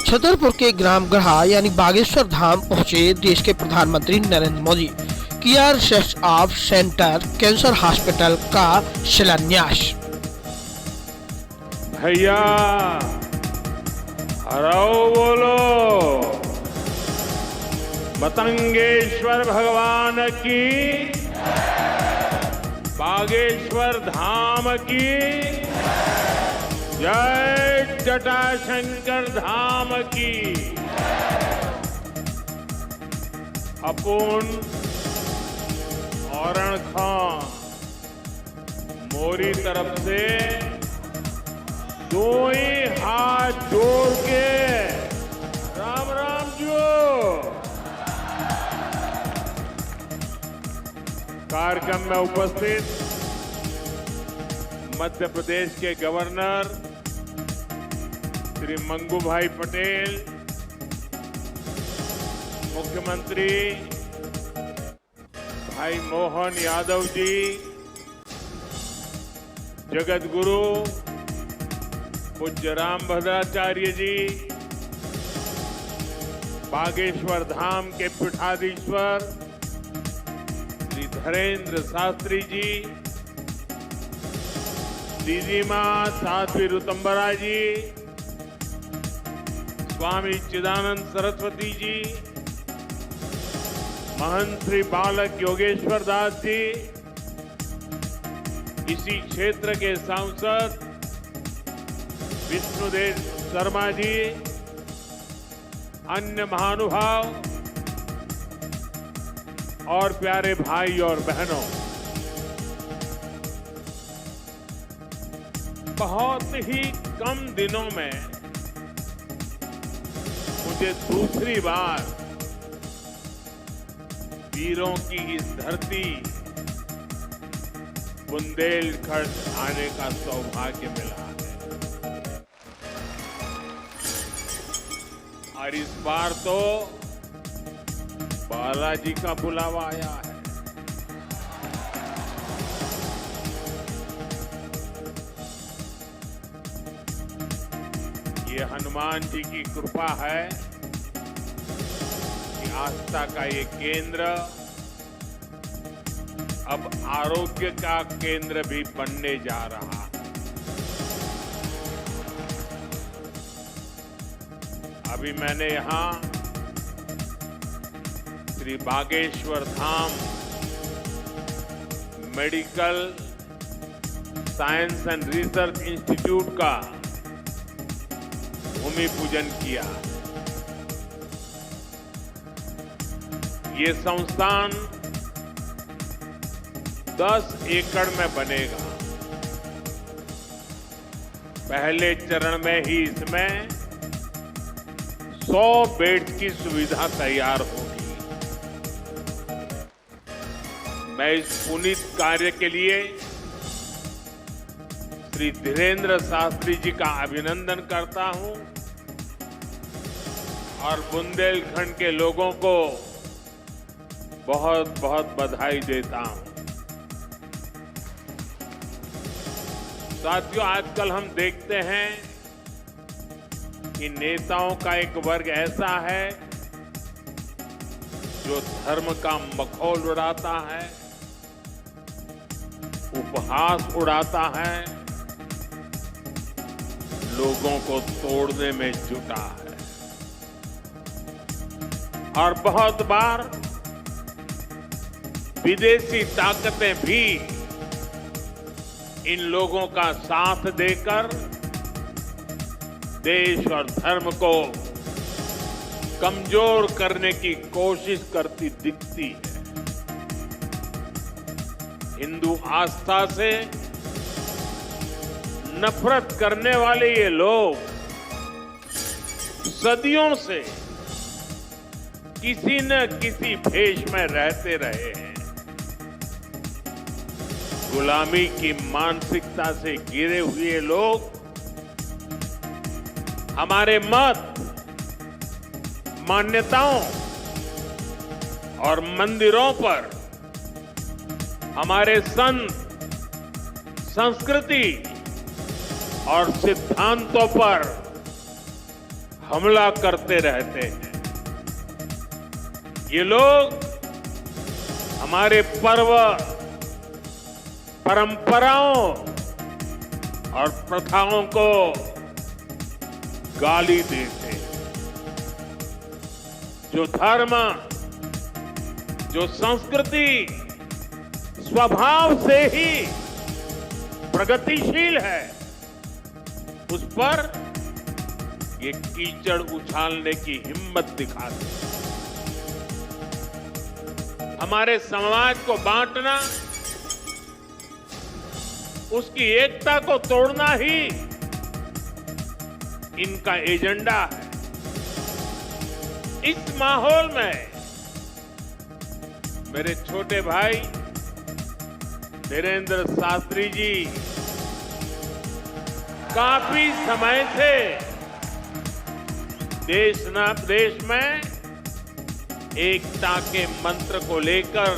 छतरपुर के ग्राम गढ़ा यानी बागेश्वर धाम पहुंचे देश के प्रधानमंत्री नरेंद्र मोदी। किया research of centre cancer hospital का शिलान्यास। भैया हराओ बोलो, मतंगेश्वर भगवान की, बागेश्वर धाम की जय, जटाशंकर धाम की। अपुन औरण खां मोरी तरफ से दो ही हाथ जोड़ के राम राम जो कार्यक्रम में उपस्थित मध्य प्रदेश के गवर्नर श्री मंगू भाई पटेल, मुख्यमंत्री भाई मोहन यादव जी, जगत गुरु पूज्य राम भद्राचार्य जी, बागेश्वर धाम के पीठाधीश्वर श्री धीरेन्द्र शास्त्री जी, दीदी मां साध्वी ऋतंबरा जी, स्वामी चिदानंद सरस्वती जी, महंत श्री बालक योगेश्वर दास जी, इसी क्षेत्र के सांसद विष्णुदेव शर्मा जी, अन्य महानुभाव और प्यारे भाई और बहनों, बहुत ही कम दिनों में मुझे दूसरी बार वीरों की इस धरती बुंदेलखंड आने का सौभाग्य मिला है। और इस बार तो बालाजी का बुलावा आया है। ये हनुमान जी की कृपा है कि आस्था का ये केंद्र अब आरोग्य का केंद्र भी बनने जा रहा है। अभी मैंने यहां Shri Bageshwar Dham medical science and research institute का भूमि पूजन किया। ये संस्थान 10 एकड़ में बनेगा। पहले चरण में ही इसमें 100 बेड की सुविधा तैयार होगी। मैं इस पुनीत कार्य के लिए श्री धीरेन्द्र शास्त्री जी का अभिनंदन करता हूं और बुंदेलखंड के लोगों को बहुत बहुत बधाई देता हूं। साथियों, आजकल हम देखते हैं कि नेताओं का एक वर्ग ऐसा है जो धर्म का मखौल उड़ाता है, उपहास उड़ाता है, लोगों को तोड़ने में जुटा है। और बहुत बार विदेशी ताकतें भी इन लोगों का साथ देकर देश और धर्म को कमजोर करने की कोशिश करती दिखती है। हिंदू आस्था से नफरत करने वाले ये लोग सदियों से किसी न किसी भेष में रहते रहे हैं। गुलामी की मानसिकता से घिरे हुए लोग हमारे मत, मान्यताओं और मंदिरों पर, हमारे संत, संस्कृति और सिद्धांतों पर हमला करते रहते हैं। ये लोग हमारे पर्व, परंपराओं और प्रथाओं को गाली देते हैं। जो धर्म, जो संस्कृति स्वभाव से ही प्रगतिशील है, उस पर ये कीचड़ उछालने की हिम्मत दिखाते हैं। हमारे समाज को बांटना, उसकी एकता को तोड़ना ही इनका एजेंडा है। इस माहौल में मेरे छोटे भाई धीरेंद्र शास्त्री जी काफी समय से देश में एकता के मंत्र को लेकर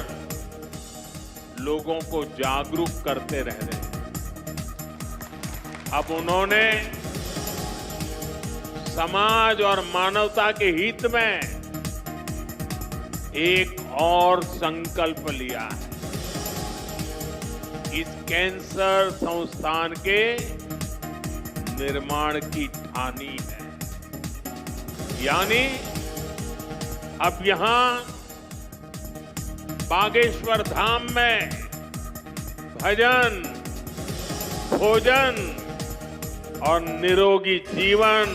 लोगों को जागरूक करते रह रहे हैं। अब उन्होंने समाज और मानवता के हित में एक और संकल्प लिया है। इस कैंसर संस्थान के निर्माण की ठानी है। यानी अब यहां बागेश्वर धाम में भजन, भोजन और निरोगी जीवन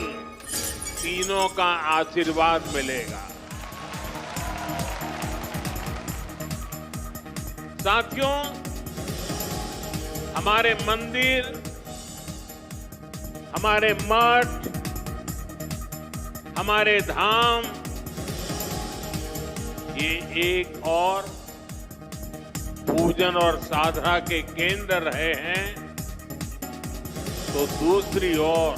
तीनों का आशीर्वाद मिलेगा। साथियों, हमारे मंदिर, हमारे मठ, हमारे धाम ये एक और पूजन और साधना के केंद्र रहे हैं, तो दूसरी ओर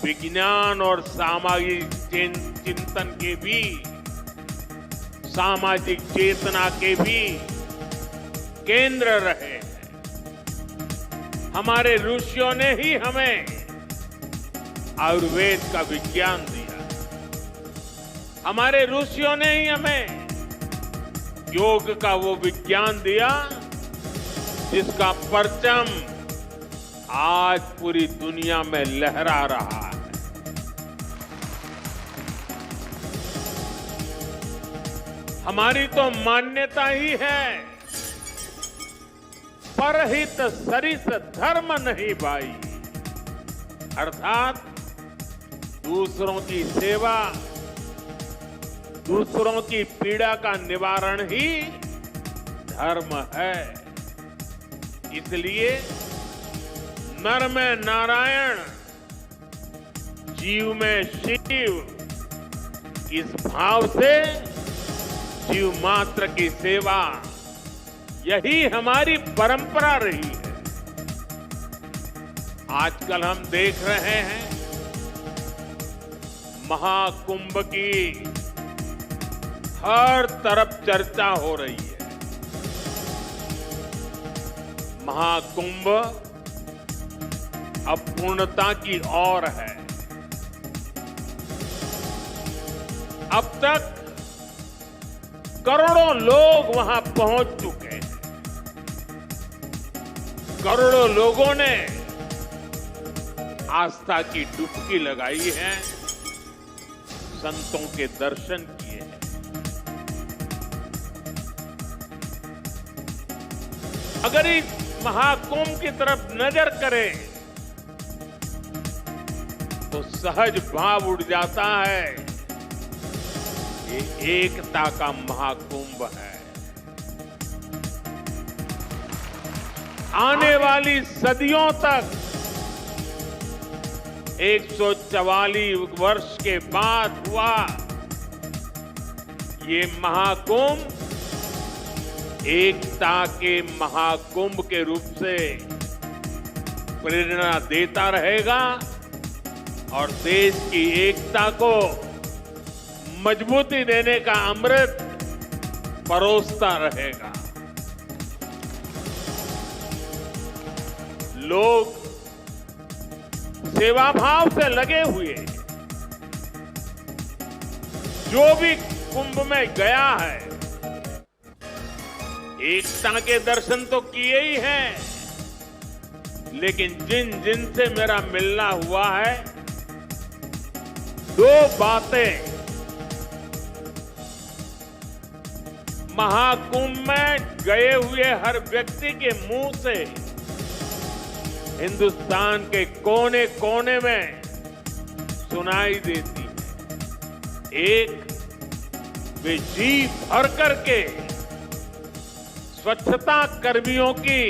विज्ञान और सामाजिक चिंतन के भी, सामाजिक चेतना के भी केंद्र रहे हैं। हमारे ऋषियों ने ही हमें आयुर्वेद का विज्ञान दिया। हमारे ऋषियों ने ही हमें योग का वो विज्ञान दिया जिसका परचम आज पूरी दुनिया में लहरा रहा है। हमारी तो मान्यता ही है, परहित सरिस धर्म नहीं भाई, अर्थात दूसरों की सेवा, दूसरों की पीड़ा का निवारण ही धर्म है। इसलिए नर में नारायण, जीव में शिव, इस भाव से जीव मात्र की सेवा, यही हमारी परंपरा रही है। आजकल हम देख रहे हैं महाकुंभ की हर तरफ चर्चा हो रही है। महाकुंभ अब पूर्णता की ओर है। अब तक करोड़ों लोग वहां पहुंच चुके हैं। करोड़ों लोगों ने आस्था की डुबकी लगाई है, संतों के दर्शन किए हैं। अगर इस महाकुंभ की तरफ नजर करें तो सहज भाव उड़ जाता है, ये एकता का महाकुंभ है। आने वाली सदियों तक 144 वर्ष के बाद हुआ ये महाकुंभ एकता के महाकुंभ के रूप से प्रेरणा देता रहेगा और देश की एकता को मजबूती देने का अमृत परोसता रहेगा। लोग सेवा भाव से लगे हुए जो भी कुंभ में गया है, एकता के दर्शन तो किए ही हैं, लेकिन जिन जिन से मेरा मिलना हुआ है, दो बातें महाकुंभ में गए हुए हर व्यक्ति के मुंह से हिंदुस्तान के कोने कोने में सुनाई देती है। एक, वे जी भर करके स्वच्छता कर्मियों की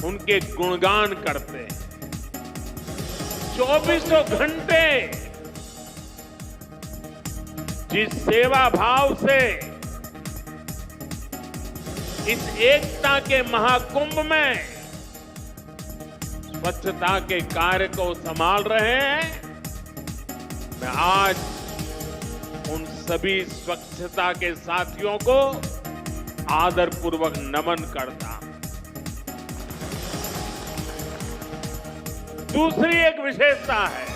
उनके गुणगान करते हैं। 24 घंटे जिस सेवा भाव से इस एकता के महाकुंभ में स्वच्छता के कार्य को संभाल रहे हैं, मैं आज उन सभी स्वच्छता के साथियों को आदरपूर्वक नमन करता हूं। दूसरी एक विशेषता है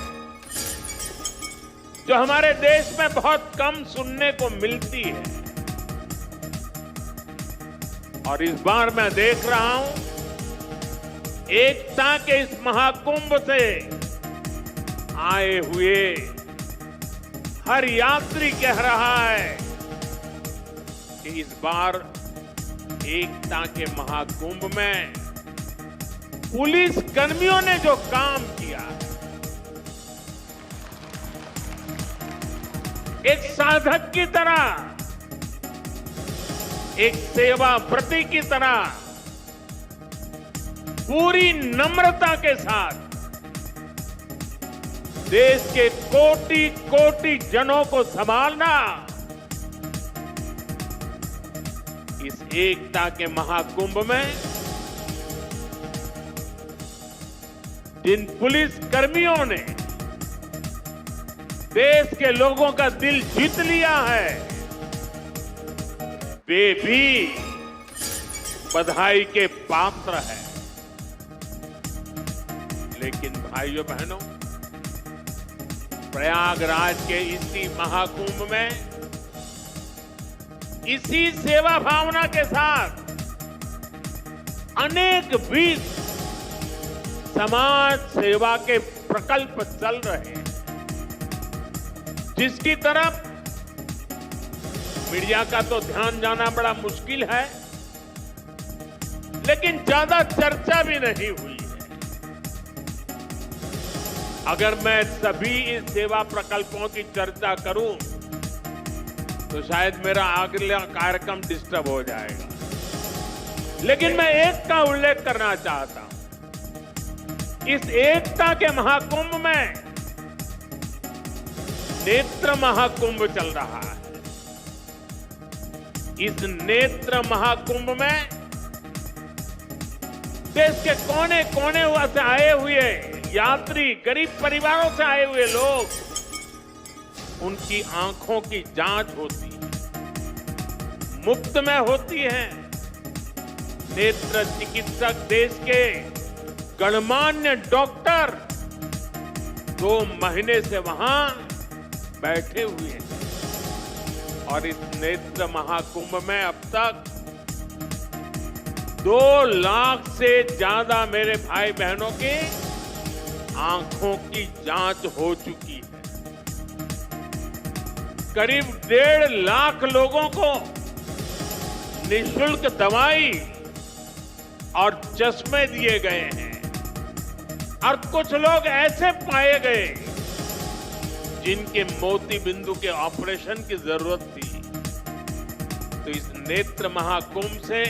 जो हमारे देश में बहुत कम सुनने को मिलती है, और इस बार मैं देख रहा हूं एकता के इस महाकुंभ से आए हुए हर यात्री कह रहा है कि इस बार एकता के महाकुंभ में पुलिस कर्मियों ने जो काम किया, एक साधक की तरह, एक सेवा व्रती की तरह पूरी नम्रता के साथ देश के कोटि कोटि जनों को संभालना, इस एकता के महाकुंभ में जिन पुलिस कर्मियों ने देश के लोगों का दिल जीत लिया है, वे भी बधाई के पात्र हैं। लेकिन भाइयों बहनों, प्रयागराज के इसी महाकुंभ में इसी सेवा भावना के साथ अनेक विध समाज सेवा के प्रकल्प चल रहे हैं, जिसकी तरफ मीडिया का तो ध्यान जाना बड़ा मुश्किल है, लेकिन ज्यादा चर्चा भी नहीं हुई है। अगर मैं सभी इस सेवा प्रकल्पों की चर्चा करूं तो शायद मेरा अगला कार्यक्रम डिस्टर्ब हो जाएगा, लेकिन मैं एक का उल्लेख करना चाहता हूं। इस एकता के महाकुंभ में नेत्र महाकुंभ चल रहा है। इस नेत्र महाकुंभ में देश के कोने कोने से आए हुए यात्री, गरीब परिवारों से आए हुए लोग, उनकी आंखों की जांच होती है, मुफ्त में होती है। नेत्र चिकित्सक, देश के गणमान्य डॉक्टर 2 महीने से वहां बैठे हुए हैं, और इस नेत्र महाकुंभ में अब तक 2 लाख से ज्यादा मेरे भाई बहनों की आंखों की जांच हो चुकी है। करीब 1.5 लाख लोगों को निःशुल्क दवाई और चश्मे दिए गए हैं, और कुछ लोग ऐसे पाए गए जिनके मोती बिंदु के ऑपरेशन की जरूरत थी। तो इस नेत्र महाकुंभ से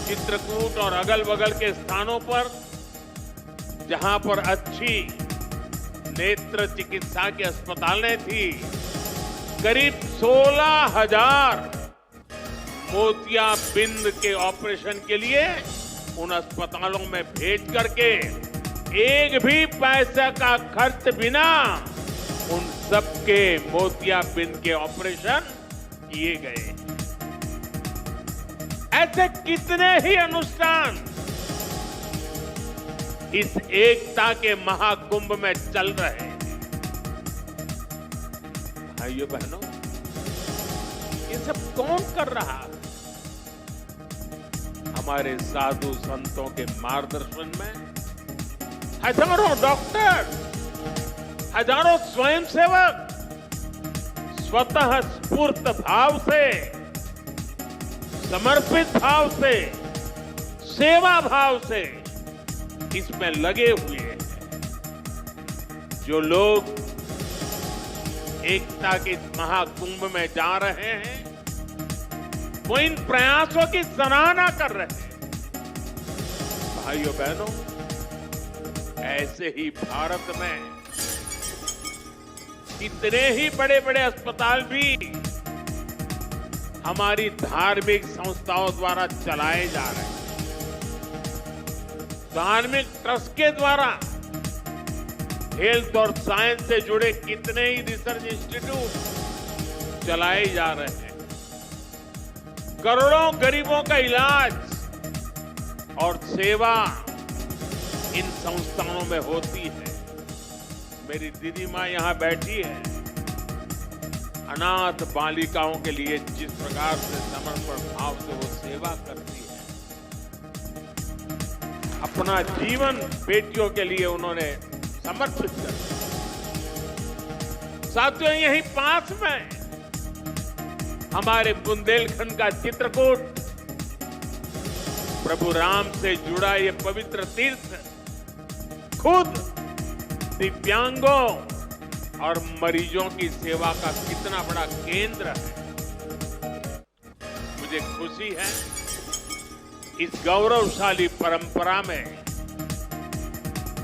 चित्रकूट और अगल बगल के स्थानों पर जहां पर अच्छी नेत्र चिकित्सा की अस्पतालें थी, करीब 16,000 मोतियाबिंद के ऑपरेशन के लिए उन अस्पतालों में भेज करके एक भी पैसा का खर्च बिना उन सबके मोतियाबिंद के ऑपरेशन किए गए। ऐसे कितने ही अनुष्ठान इस एकता के महाकुंभ में चल रहे हैं। भाइयों बहनों, ये सब कौन कर रहा है? हमारे साधु संतों के मार्गदर्शन में हजारों डॉक्टर, हजारों स्वयंसेवक स्वतः स्फूर्त भाव से, समर्पित भाव से, सेवा भाव से इसमें लगे हुए हैं। जो लोग एकता के इस महाकुंभ में जा रहे हैं, वो इन प्रयासों की सराहना कर रहे हैं। भाइयों बहनों, ऐसे ही भारत में कितने ही बड़े बड़े अस्पताल भी हमारी धार्मिक संस्थाओं द्वारा चलाए जा रहे हैं। धार्मिक ट्रस्ट के द्वारा हेल्थ और साइंस से जुड़े कितने ही रिसर्च इंस्टीट्यूट चलाए जा रहे हैं। करोड़ों गरीबों का इलाज और सेवा इन संस्थानों में होती है। मेरी दीदी माँ यहाँ बैठी है, अनाथ बालिकाओं के लिए जिस प्रकार से समर्पण भाव से वो सेवा करती है, अपना जीवन बेटियों के लिए उन्होंने समर्पित कर दिया। साथियों, यहीं पास में हमारे बुंदेलखंड का चित्रकूट, प्रभु राम से जुड़ा ये पवित्र तीर्थ खुद दिव्यांगों और मरीजों की सेवा का कितना बड़ा केंद्र है। मुझे खुशी है इस गौरवशाली परंपरा में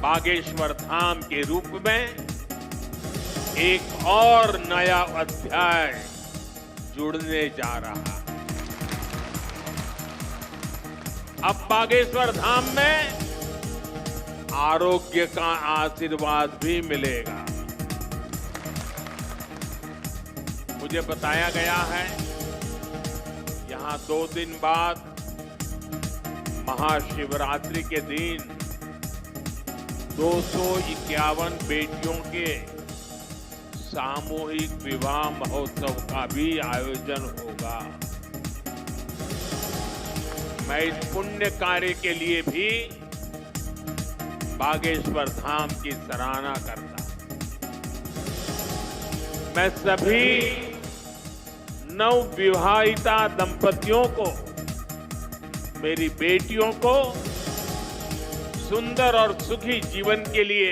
बागेश्वर धाम के रूप में एक और नया अध्याय जुड़ने जा रहा है। अब बागेश्वर धाम में आरोग्य का आशीर्वाद भी मिलेगा। मुझे बताया गया है यहां 2 दिन बाद महाशिवरात्रि के दिन 251 बेटियों के सामूहिक विवाह महोत्सव का भी आयोजन होगा। मैं इस पुण्य कार्य के लिए भी बागेश्वर धाम की सराहना करता। मैं सभी नवविवाहिता दंपतियों को, मेरी बेटियों को सुंदर और सुखी जीवन के लिए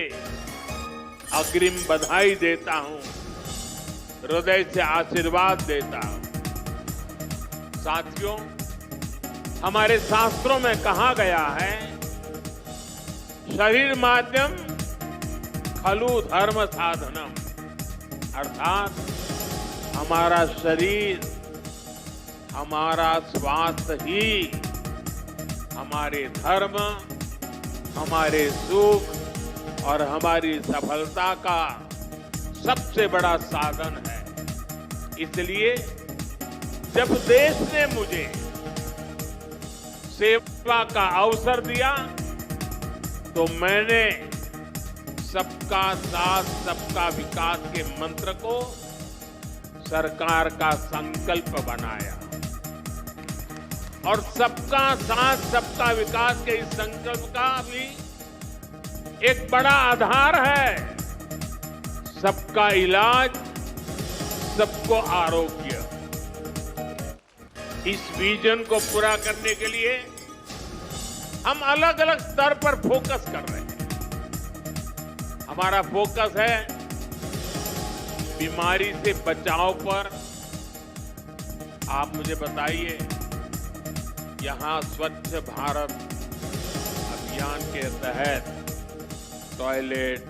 अग्रिम बधाई देता हूं, हृदय से आशीर्वाद देता हूं। साथियों, हमारे शास्त्रों में कहा गया है, शरीर माध्यम खलु धर्म साधनम, अर्थात हमारा शरीर, हमारा स्वास्थ्य ही हमारे धर्म, हमारे सुख और हमारी सफलता का सबसे बड़ा साधन है। इसलिए जब देश ने मुझे सेवा का अवसर दिया तो मैंने सबका साथ सबका विकास के मंत्र को सरकार का संकल्प बनाया और सबका साथ सबका विकास के इस संकल्प का भी एक बड़ा आधार है सबका इलाज, सबको आरोग्य। इस विजन को पूरा करने के लिए हम अलग अलग स्तर पर फोकस कर रहे हैं। हमारा फोकस है बीमारी से बचाव पर। आप मुझे बताइए, यहां स्वच्छ भारत अभियान के तहत टॉयलेट,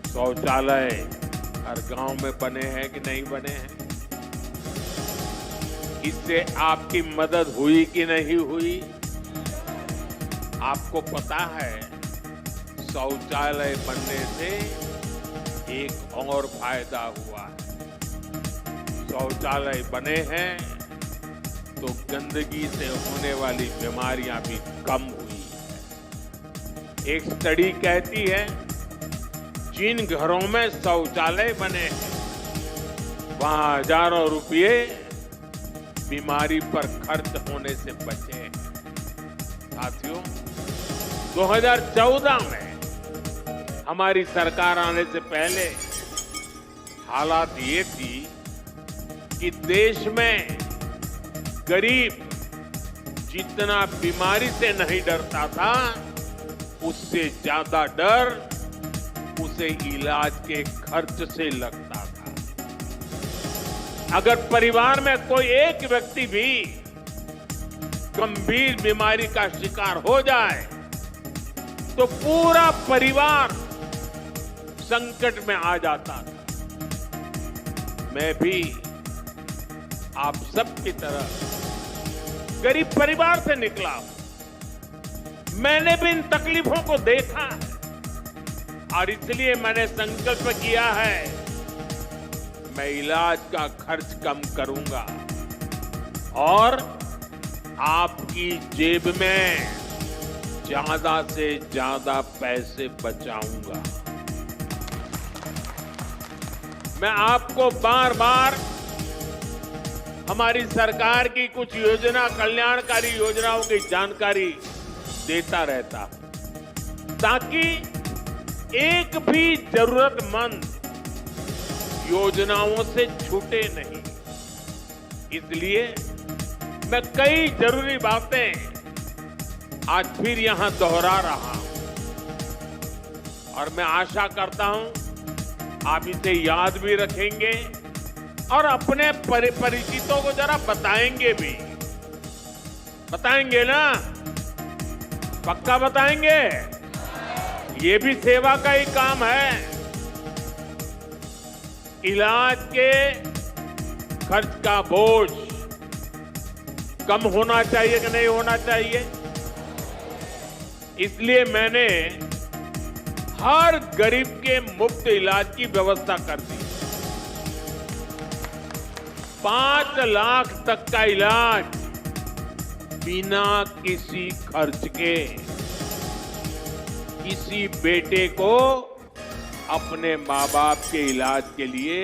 शौचालय हर गांव में बने हैं कि नहीं बने हैं? इससे आपकी मदद हुई कि नहीं हुई? आपको पता है, शौचालय बनने से एक और फायदा हुआ है। शौचालय बने हैं तो गंदगी से होने वाली बीमारियां भी कम हुई है। एक स्टडी कहती है, जिन घरों में शौचालय बने हैं वहां हजारों रुपये बीमारी पर खर्च होने से बचे हैं। साथियों, 2014 में हमारी सरकार आने से पहले हालात ये थी कि देश में गरीब जितना बीमारी से नहीं डरता था, उससे ज्यादा डर उसे इलाज के खर्च से लगता था। अगर परिवार में कोई एक व्यक्ति भी गंभीर बीमारी का शिकार हो जाए तो पूरा परिवार संकट में आ जाता था। मैं भी आप सबकी तरह गरीब परिवार से निकला हूं। मैंने भी इन तकलीफों को देखा है और इसलिए मैंने संकल्प किया है, मैं इलाज का खर्च कम करूंगा और आपकी जेब में ज्यादा से ज्यादा पैसे बचाऊंगा। मैं आपको बार बार हमारी सरकार की कुछ योजना, कल्याणकारी योजनाओं की जानकारी देता रहता हूं ताकि एक भी जरूरतमंद योजनाओं से छूटे नहीं। इसलिए मैं कई जरूरी बातें आज फिर यहां दोहरा रहा हूं और मैं आशा करता हूं आप इसे याद भी रखेंगे और अपने परिचितों को जरा बताएंगे भी। बताएंगे ना? पक्का बताएंगे? ये भी सेवा का ही काम है। इलाज के खर्च का बोझ कम होना चाहिए कि नहीं होना चाहिए? इसलिए मैंने हर गरीब के मुफ्त इलाज की व्यवस्था कर दी। 5 लाख तक का इलाज बिना किसी खर्च के। किसी बेटे को अपने माँ बाप के इलाज के लिए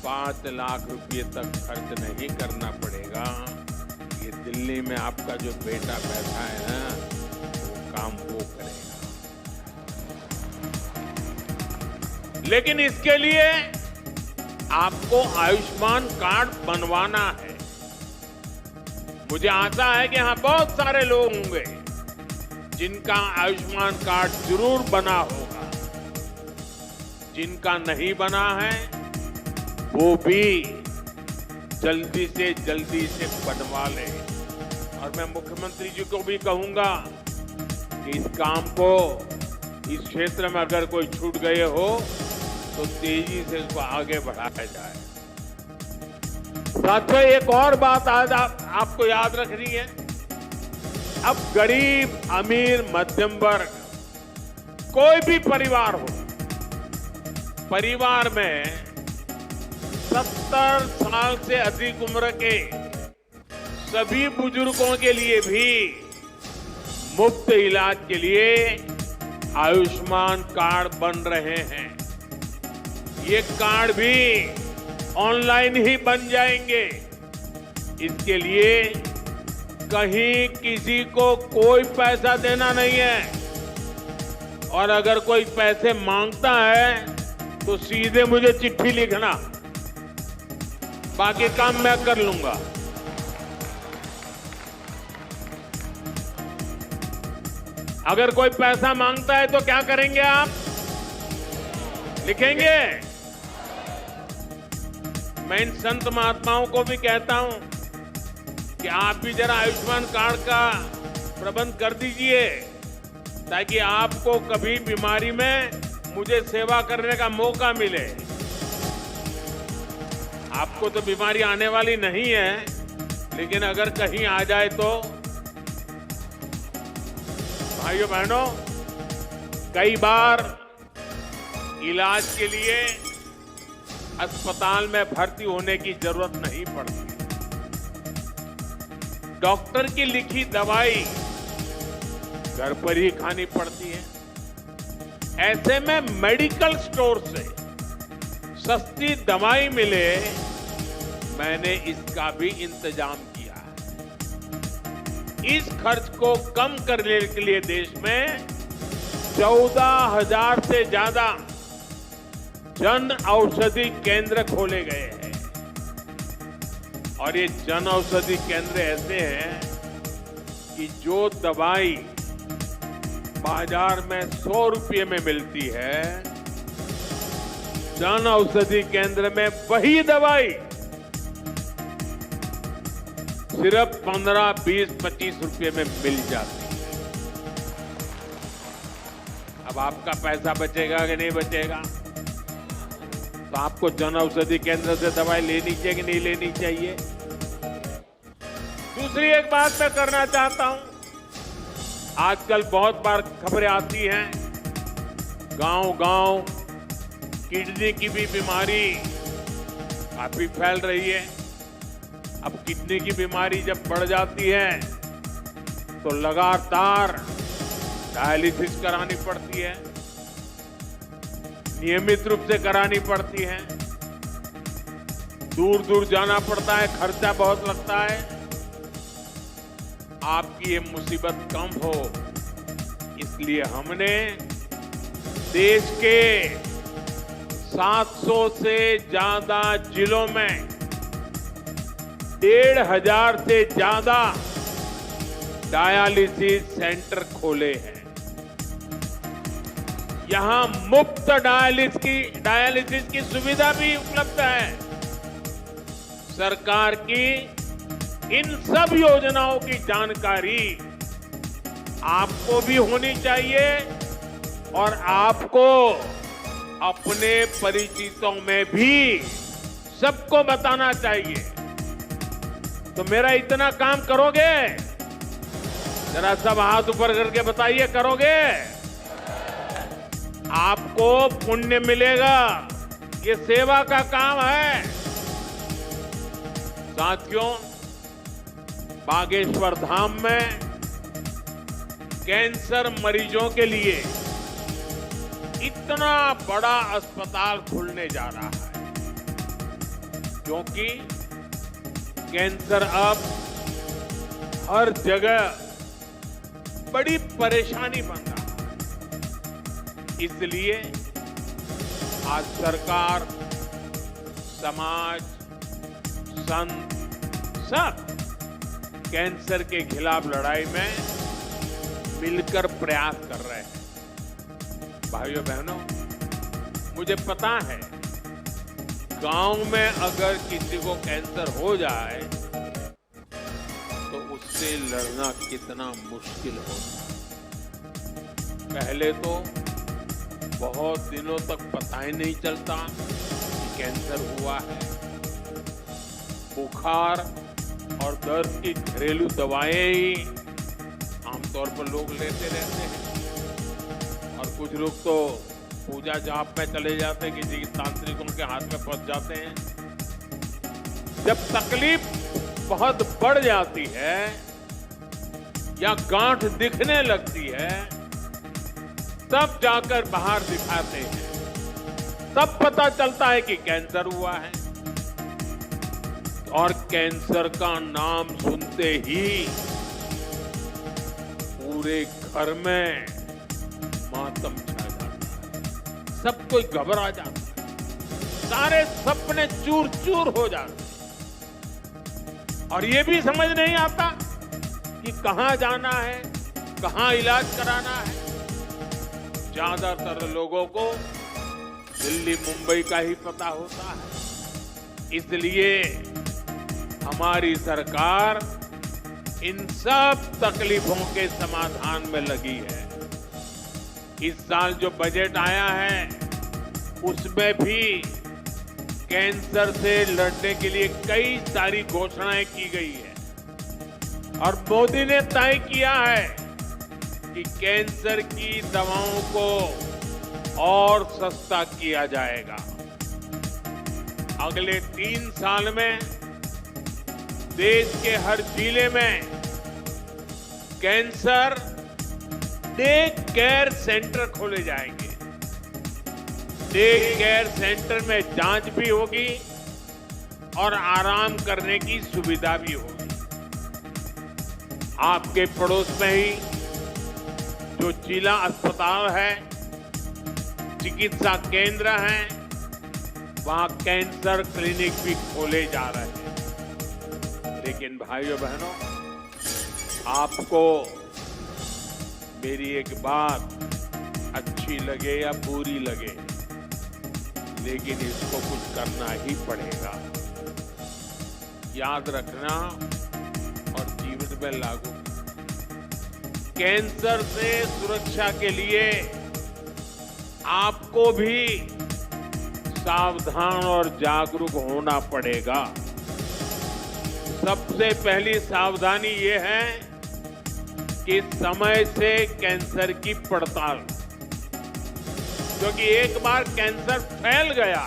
5 लाख रुपए तक खर्च नहीं करना पड़ेगा। ये दिल्ली में आपका जो बेटा बैठा है ना, वो काम वो करेगा। लेकिन इसके लिए आपको आयुष्मान कार्ड बनवाना है। मुझे आशा है कि यहां बहुत सारे लोग होंगे जिनका आयुष्मान कार्ड जरूर बना होगा। जिनका नहीं बना है वो भी जल्दी से बनवा ले। और मैं मुख्यमंत्री जी को भी कहूंगा कि इस काम को, इस क्षेत्र में अगर कोई छूट गए हो तो तेजी से इसको आगे बढ़ाया जाए। साथियों, एक और बात आज आपको याद रखनी है। अब गरीब, अमीर, मध्यम वर्ग, कोई भी परिवार हो, परिवार में 70 साल से अधिक उम्र के सभी बुजुर्गों के लिए भी मुफ्त इलाज के लिए आयुष्मान कार्ड बन रहे हैं। ये कार्ड भी ऑनलाइन ही बन जाएंगे। इसके लिए कहीं किसी को कोई पैसा देना नहीं है और अगर कोई पैसे मांगता है तो सीधे मुझे चिट्ठी लिखना, बाकी काम मैं कर लूंगा। अगर कोई पैसा मांगता है तो क्या करेंगे आप? लिखेंगे? मैं इन संत महात्माओं को भी कहता हूं कि आप भी जरा आयुष्मान कार्ड का प्रबंध कर दीजिए ताकि आपको कभी बीमारी में मुझे सेवा करने का मौका मिले। आपको तो बीमारी आने वाली नहीं है, लेकिन अगर कहीं आ जाए तो भाइयों बहनों, कई बार इलाज के लिए अस्पताल में भर्ती होने की जरूरत नहीं पड़ती। डॉक्टर की लिखी दवाई घर पर ही खानी पड़ती है। ऐसे में मेडिकल स्टोर से सस्ती दवाई मिले, मैंने इसका भी इंतजाम किया है। इस खर्च को कम करने के लिए देश में 14,000 से ज्यादा जन औषधि केंद्र खोले गए हैं। और ये जन औषधि केंद्र ऐसे हैं कि जो दवाई बाजार में 100 रुपये में मिलती है, जन औषधि केंद्र में वही दवाई सिर्फ 15, 20, 25 रुपये में मिल जाती है। अब आपका पैसा बचेगा कि नहीं बचेगा? तो आपको जन औषधि केंद्र से दवाई लेनी चाहिए कि नहीं लेनी चाहिए? दूसरी एक बात मैं करना चाहता हूं। आजकल बहुत बार खबरें आती हैं, गांव-गांव किडनी की भी बीमारी काफी फैल रही है। अब किडनी की बीमारी जब बढ़ जाती है तो लगातार डायलिसिस करानी पड़ती है, नियमित रूप से करानी पड़ती है, दूर दूर जाना पड़ता है, खर्चा बहुत लगता है। आपकी ये मुसीबत कम हो, इसलिए हमने देश के 700 से ज्यादा जिलों में 1,500 से ज्यादा डायलिसिस सेंटर खोले हैं। यहां मुफ्त डायलिसिस की सुविधा भी उपलब्ध है। सरकार की इन सब योजनाओं की जानकारी आपको भी होनी चाहिए और आपको अपने परिचितों में भी सबको बताना चाहिए। तो मेरा इतना काम करोगे? जरा सब हाथ ऊपर करके बताइए, करोगे? आपको पुण्य मिलेगा। ये सेवा का काम है। साथियों, बागेश्वर धाम में कैंसर मरीजों के लिए इतना बड़ा अस्पताल खुलने जा रहा है, क्योंकि कैंसर अब हर जगह बड़ी परेशानी बन रहा है। इसलिए आज सरकार, समाज, संत सब कैंसर के खिलाफ लड़ाई में मिलकर प्रयास कर रहे हैं। भाइयों बहनों, मुझे पता है गांव में अगर किसी को कैंसर हो जाए तो उससे लड़ना कितना मुश्किल होता है। पहले तो बहुत दिनों तक पता ही नहीं चलता कि कैंसर हुआ है। बुखार और दर्द की घरेलू दवाएं ही आमतौर पर लोग लेते रहते हैं। और कुछ लोग तो पूजा जाप में चले जाते हैं, किसी तांत्रिकों के हाथ में फंस जाते हैं। जब तकलीफ बहुत बढ़ जाती है या गांठ दिखने लगती है, तब जाकर बाहर दिखाते हैं, तब पता चलता है कि कैंसर हुआ है। और कैंसर का नाम सुनते ही पूरे घर में मातम छा जाता है, सब कोई घबरा जाता है, सारे सपने चूर चूर हो जाते हैं। और ये भी समझ नहीं आता कि कहां जाना है, कहां इलाज कराना है। ज्यादातर लोगों को दिल्ली मुंबई का ही पता होता है। इसलिए हमारी सरकार इन सब तकलीफों के समाधान में लगी है। इस साल जो बजट आया है उसमें भी कैंसर से लड़ने के लिए कई सारी घोषणाएं की गई है। और मोदी ने तय किया है कि कैंसर की दवाओं को और सस्ता किया जाएगा। अगले 3 साल में देश के हर जिले में कैंसर डे केयर सेंटर खोले जाएंगे। डे केयर सेंटर में जांच भी होगी और आराम करने की सुविधा भी होगी। आपके पड़ोस में ही जो जिला अस्पताल है, चिकित्सा केंद्र हैं, वहां कैंसर क्लिनिक भी खोले जा रहे हैं। लेकिन भाइयों बहनों, आपको मेरी एक बात अच्छी लगे या बुरी लगे, लेकिन इसको कुछ करना ही पड़ेगा। याद रखना और जीवन में लागू। कैंसर से सुरक्षा के लिए आपको भी सावधान और जागरूक होना पड़ेगा। सबसे पहली सावधानी ये है कि समय से कैंसर की पड़ताल, क्योंकि एक बार कैंसर फैल गया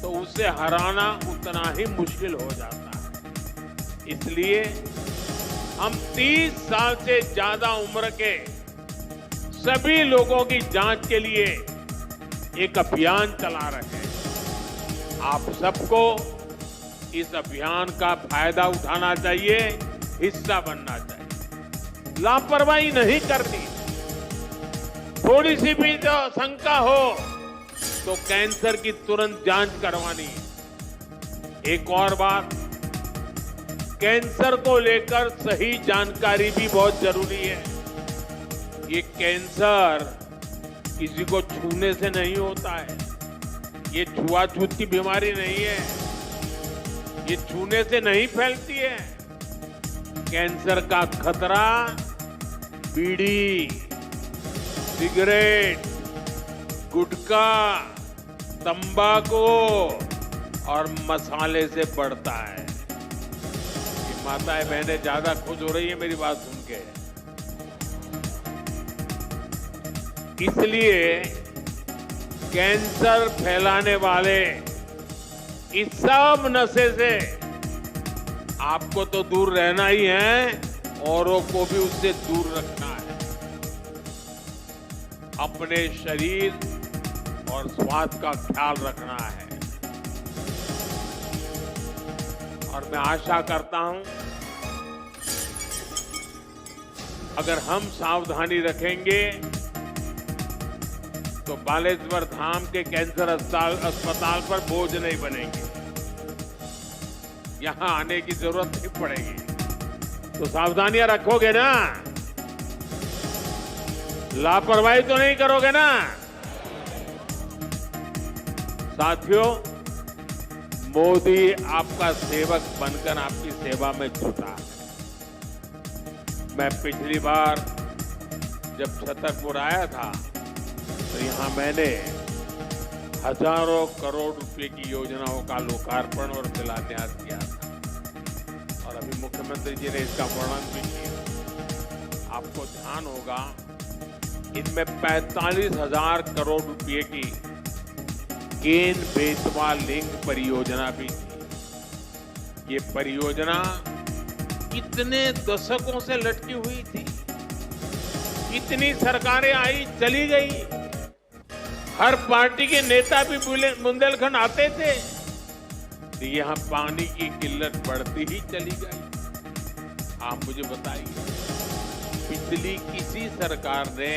तो उसे हराना उतना ही मुश्किल हो जाता है। इसलिए हम 30 साल से ज्यादा उम्र के सभी लोगों की जांच के लिए एक अभियान चला रहे हैं। आप सबको इस अभियान का फायदा उठाना चाहिए, हिस्सा बनना चाहिए। लापरवाही नहीं करनी। थोड़ी सी भी जो शंका हो तो कैंसर की तुरंत जांच करवानी। एक और बात, कैंसर को लेकर सही जानकारी भी बहुत जरूरी है। ये कैंसर किसी को छूने से नहीं होता है। ये छुआछूत की बीमारी नहीं है। ये छूने से नहीं फैलती है। कैंसर का खतरा बीड़ी, सिगरेट, गुटखा, तंबाकू और मसाले से बढ़ता है। ये माताएं बहनें ज्यादा खुश हो रही है मेरी बात सुन के। इसलिए कैंसर फैलाने वाले इस सब नशे से आपको तो दूर रहना ही है, औरों को भी उससे दूर रखना है। अपने शरीर और स्वास्थ्य का ख्याल रखना है। और मैं आशा करता हूं, अगर हम सावधानी रखेंगे तो बालेश्वर धाम के कैंसर अस्पताल पर बोझ नहीं बनेंगे। यहां आने की जरूरत नहीं पड़ेगी। तो सावधानियां रखोगे ना? लापरवाही तो नहीं करोगे ना? साथियों, मोदी आपका सेवक बनकर आपकी सेवा में जुटा है। मैं पिछली बार जब छतरपुर आया था तो यहां मैंने हजारों करोड़ रुपए की योजनाओं का लोकार्पण और शिलान्यास किया था। और अभी मुख्यमंत्री जी ने इसका वर्णन भी किया। आपको ध्यान होगा, इनमें 45,000 करोड़ रुपए की केन बेतवा लिंक परियोजना भी थी। ये परियोजना कितने दशकों से लटकी हुई थी। इतनी सरकारें आई चली गई। हर पार्टी के नेता भी बुंदेलखंड आते थे, तो यहां पानी की किल्लत बढ़ती ही चली गई। आप मुझे बताइए, पिछली किसी सरकार ने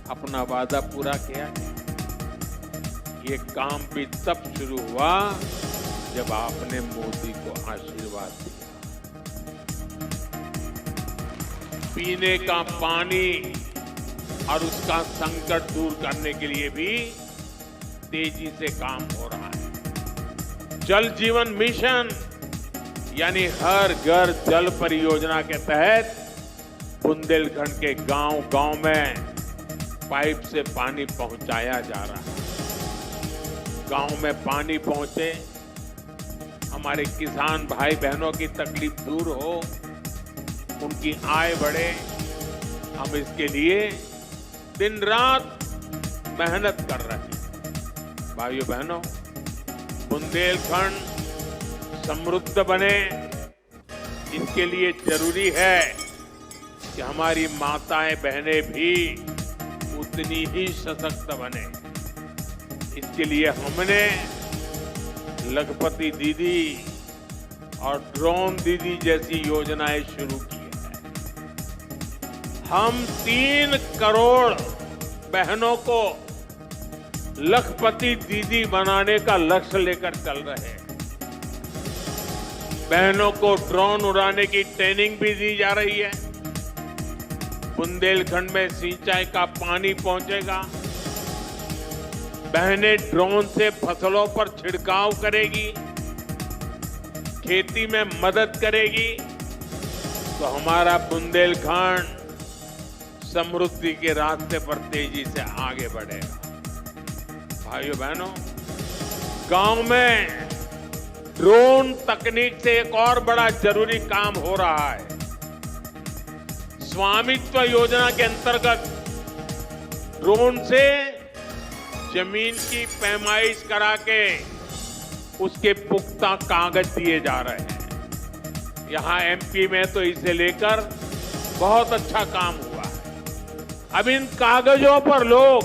अपना वादा पूरा किया? ये काम भी तब शुरू हुआ जब आपने मोदी को आशीर्वाद दिया। पीने का पानी और उसका संकट दूर करने के लिए भी तेजी से काम हो रहा है। जल जीवन मिशन यानी हर घर जल परियोजना के तहत बुंदेलखंड के गांव-गांव में पाइप से पानी पहुंचाया जा रहा है। गांव में पानी पहुंचे, हमारे किसान भाई बहनों की तकलीफ दूर हो, उनकी आय बढ़े। हम इसके लिए दिन रात मेहनत कर रहे हैं। भाइयों बहनों, बुंदेलखंड समृद्ध बने, इसके लिए जरूरी है कि हमारी माताएं बहनें भी उतनी ही सशक्त बने। इसके लिए हमने लखपति दीदी और ड्रोन दीदी जैसी योजनाएं शुरू की है। हम 3 करोड़ बहनों को लखपति दीदी बनाने का लक्ष्य लेकर चल रहे हैं। बहनों को ड्रोन उड़ाने की ट्रेनिंग भी दी जा रही है। बुंदेलखंड में सिंचाई का पानी पहुंचेगा। बहनें ड्रोन से फसलों पर छिड़काव करेगी, खेती में मदद करेगी, तो हमारा बुंदेलखंड समृद्धि के रास्ते पर तेजी से आगे बढ़ेगा। भाइयों बहनों, गांव में ड्रोन तकनीक से एक और बड़ा जरूरी काम हो रहा है। स्वामित्व योजना के अंतर्गत ड्रोन से जमीन की पैमाइश करा के उसके पुख्ता कागज दिए जा रहे हैं। यहां एमपी में तो इसे लेकर बहुत अच्छा काम हुआ है। अब इन कागजों पर लोग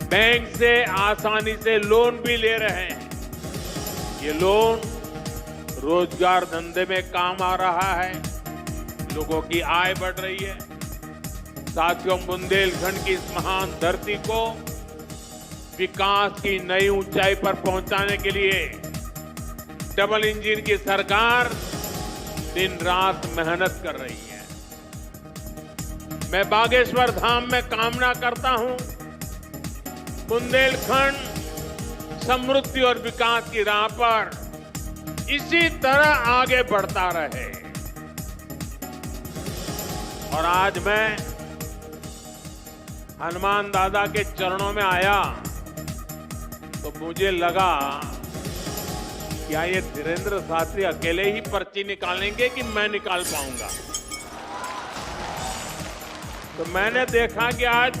बैंक से आसानी से लोन भी ले रहे हैं। ये लोन रोजगार धंधे में काम आ रहा है, लोगों की आय बढ़ रही है। साथियों, बुंदेलखंड की इस महान धरती को विकास की नई ऊंचाई पर पहुंचाने के लिए डबल इंजन की सरकार दिन रात मेहनत कर रही है। मैं बागेश्वर धाम में कामना करता हूं, बुंदेलखंड समृद्धि और विकास की राह पर इसी तरह आगे बढ़ता रहे। और आज मैं हनुमान दादा के चरणों में आया तो मुझे लगा क्या ये धीरेन्द्र शास्त्री अकेले ही पर्ची निकालेंगे कि मैं निकाल पाऊंगा। तो मैंने देखा कि आज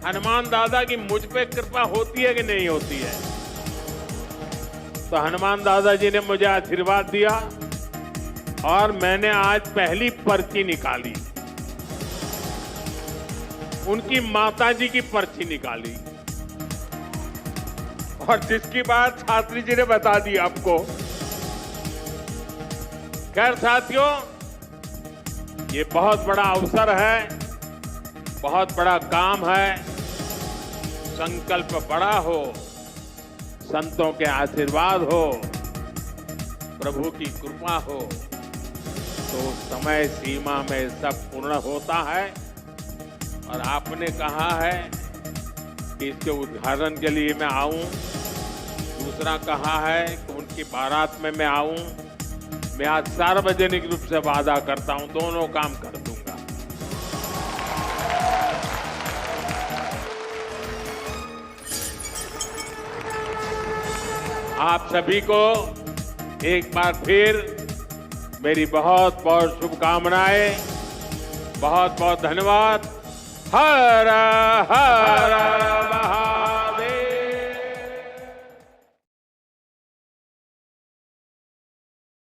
हनुमान दादा की मुझ पे कृपा होती है कि नहीं होती है। तो हनुमान दादा जी ने मुझे आशीर्वाद दिया और मैंने आज पहली पर्ची निकाली, उनकी माताजी की पर्ची निकाली, और जिसकी बात शास्त्री जी ने बता दी आपको। खैर साथियों, ये बहुत बड़ा अवसर है, बहुत बड़ा काम है। संकल्प बड़ा हो, संतों के आशीर्वाद हो, प्रभु की कृपा हो, तो समय सीमा में सब पूर्ण होता है। और आपने कहा है कि इसके उद्घाटन के लिए मैं आऊं, दूसरा कहा है कि उनकी बारात में मैं आऊं। मैं आज सार्वजनिक रूप से वादा करता हूं, दोनों काम कर दूंगा। आप सभी को एक बार फिर मेरी बहुत बहुत शुभकामनाएं, बहुत बहुत धन्यवाद। हर हर